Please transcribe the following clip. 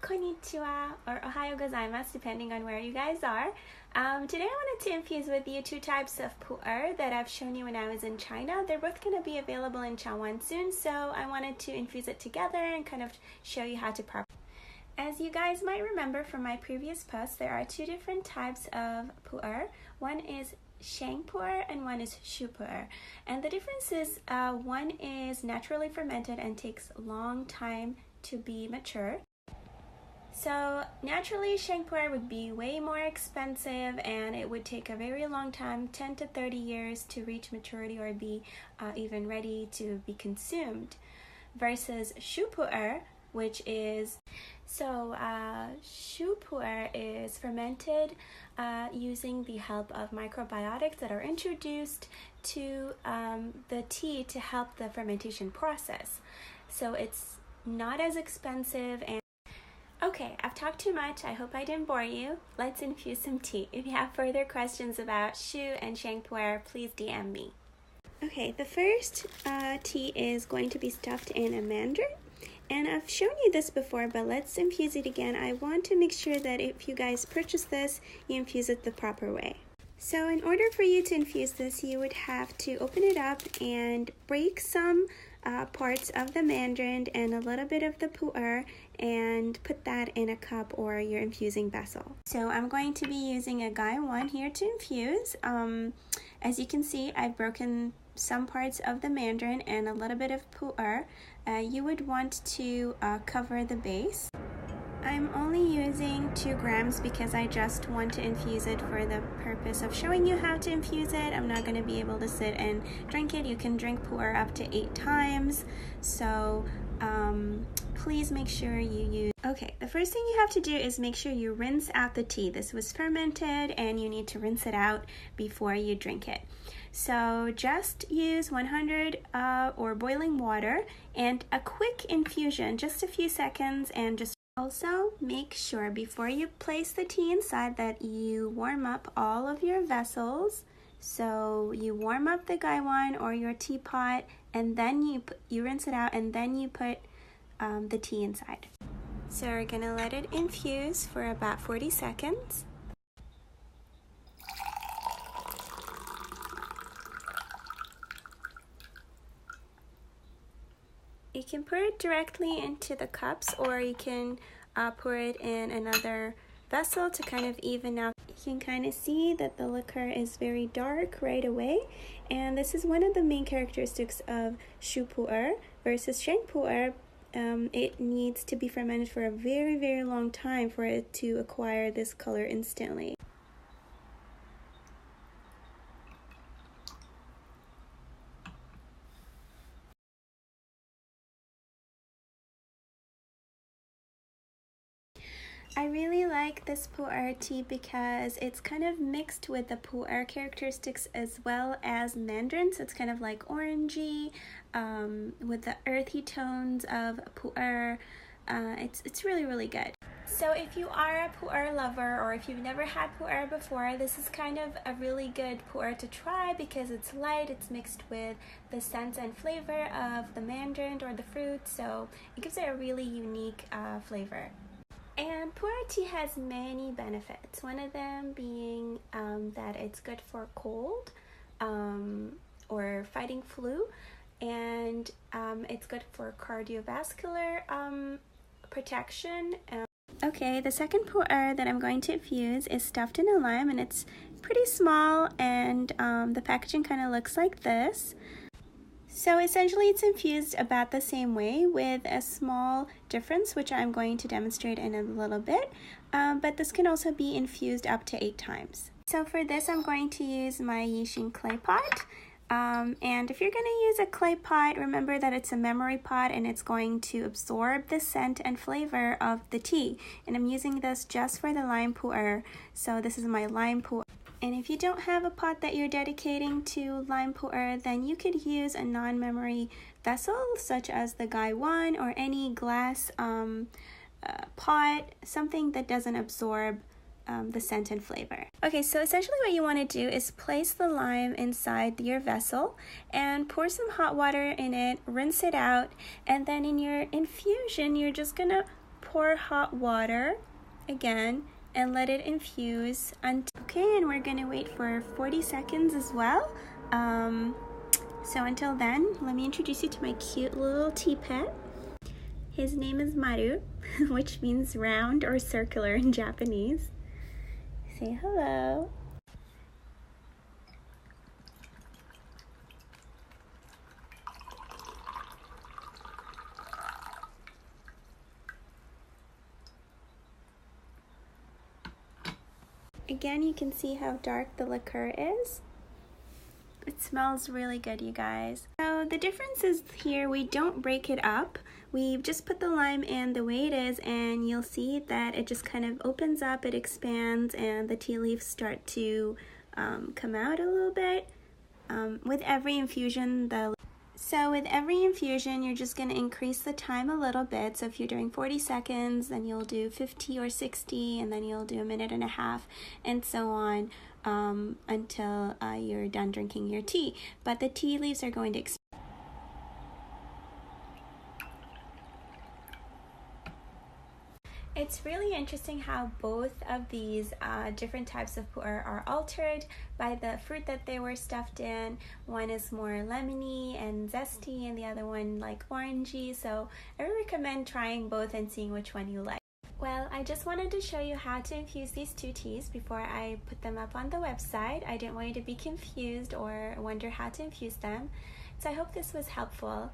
konnichiwa, or ohayo gozaimasu, depending on where you guys are. Today I wanted to infuse with you two types of pu'er that I've shown you when I was in China. They're both going to be available in Taiwan soon, so I wanted to infuse it together and kind of show you how to prep. As you guys might remember from my previous posts, there are two different types of pu'er. One is Sheng pu'er and one is Shou pu'er. And the difference is one is naturally fermented and takes a long time to be mature. So naturally Sheng pu'er would be way more expensive and it would take a very long time, 10 to 30 years to reach maturity or be even ready to be consumed. Versus Shou pu'er, which is Shou pu'er is fermented using the help of microbiotics that are introduced to the tea to help the fermentation process. So it's not as expensive. And okay, I've talked too much. I hope I didn't bore you. Let's infuse some tea. If you have further questions about Shou and Sheng pu'er, please DM me. Okay, the first tea is going to be stuffed in a mandarin. And I've shown you this before, but let's infuse it again. I want to make sure that if you guys purchase this, you infuse it the proper way. So in order for you to infuse this, you would have to open it up and break some parts of the mandarin and a little bit of the pu'er and put that in a cup or your infusing vessel. So I'm going to be using a Gai 1 here to infuse. As you can see, I've broken some parts of the mandarin and a little bit of pu'er. You would want to cover the base. I'm only using 2 grams because I just want to infuse it for the purpose of showing you how to infuse it. I'm not going to be able to sit and drink it. You can drink pu'er up to 8 times. So please make sure you use. Okay, the first thing you have to do is make sure you rinse out the tea. This was fermented and you need to rinse it out before you drink it. So just use 100 or boiling water and a quick infusion, just a few seconds, and just also make sure before you place the tea inside that you warm up all of your vessels. So you warm up the Gai 1 or your teapot, and then you rinse it out, and then you put the tea inside. So we're gonna let it infuse for about 40 seconds. You can pour it directly into the cups, or you can pour it in another vessel to kind of even out. You can kind of see that the liquor is very dark right away, and this is one of the main characteristics of Shou pu'er versus Sheng pu'er. It needs to be fermented for a very, very long time for it to acquire this color instantly. I really like this pu'er tea because it's kind of mixed with the pu'er characteristics as well as mandarin, so it's kind of like orangey with the earthy tones of pu'er. It's really, really good. So if you are a pu'er lover, or if you've never had pu'er before, this is kind of a really good pu'er to try because it's light, it's mixed with the scent and flavor of the mandarin or the fruit, so it gives it a really unique flavor. And pu'er tea has many benefits, one of them being that it's good for cold or fighting flu, and it's good for cardiovascular protection. Okay, the second pu'er that I'm going to infuse is stuffed in a lime, and it's pretty small, and the packaging kind of looks like this. So essentially it's infused about the same way with a small difference, which I'm going to demonstrate in a little bit, but this can also be infused up to 8 times. So for this I'm going to use my Yixing clay pot, and if you're going to use a clay pot, remember that it's a memory pot and it's going to absorb the scent and flavor of the tea, and I'm using this just for the lime pu'er, so this is my lime pu'er. And if you don't have a pot that you're dedicating to lime pu'er, then you could use a non-memory vessel such as the Gai 1 or any glass pot, something that doesn't absorb the scent and flavor. Okay, so essentially what you want to do is place the lime inside your vessel and pour some hot water in it, rinse it out, and then in your infusion you're just gonna pour hot water again and let it infuse. Okay, and we're gonna wait for 40 seconds as well. So until then, let me introduce you to my cute little tea pet. His name is Maru, which means round or circular in Japanese. Say hello. Again, you can see how dark the liqueur is. It smells really good, you guys. So the difference is here, we don't break it up. We just put the lime in the way it is, and you'll see that it just kind of opens up, it expands, and the tea leaves start to come out a little bit. With every infusion, you're just going to increase the time a little bit. So if you're doing 40 seconds, then you'll do 50 or 60, and then you'll do a minute and a half, and so on until you're done drinking your tea. But the tea leaves are going to expand. It's really interesting how both of these different types of pu'er are altered by the fruit that they were stuffed in. One is more lemony and zesty, and the other one like orangey. So I really recommend trying both and seeing which one you like. Well, I just wanted to show you how to infuse these two teas before I put them up on the website. I didn't want you to be confused or wonder how to infuse them. So I hope this was helpful.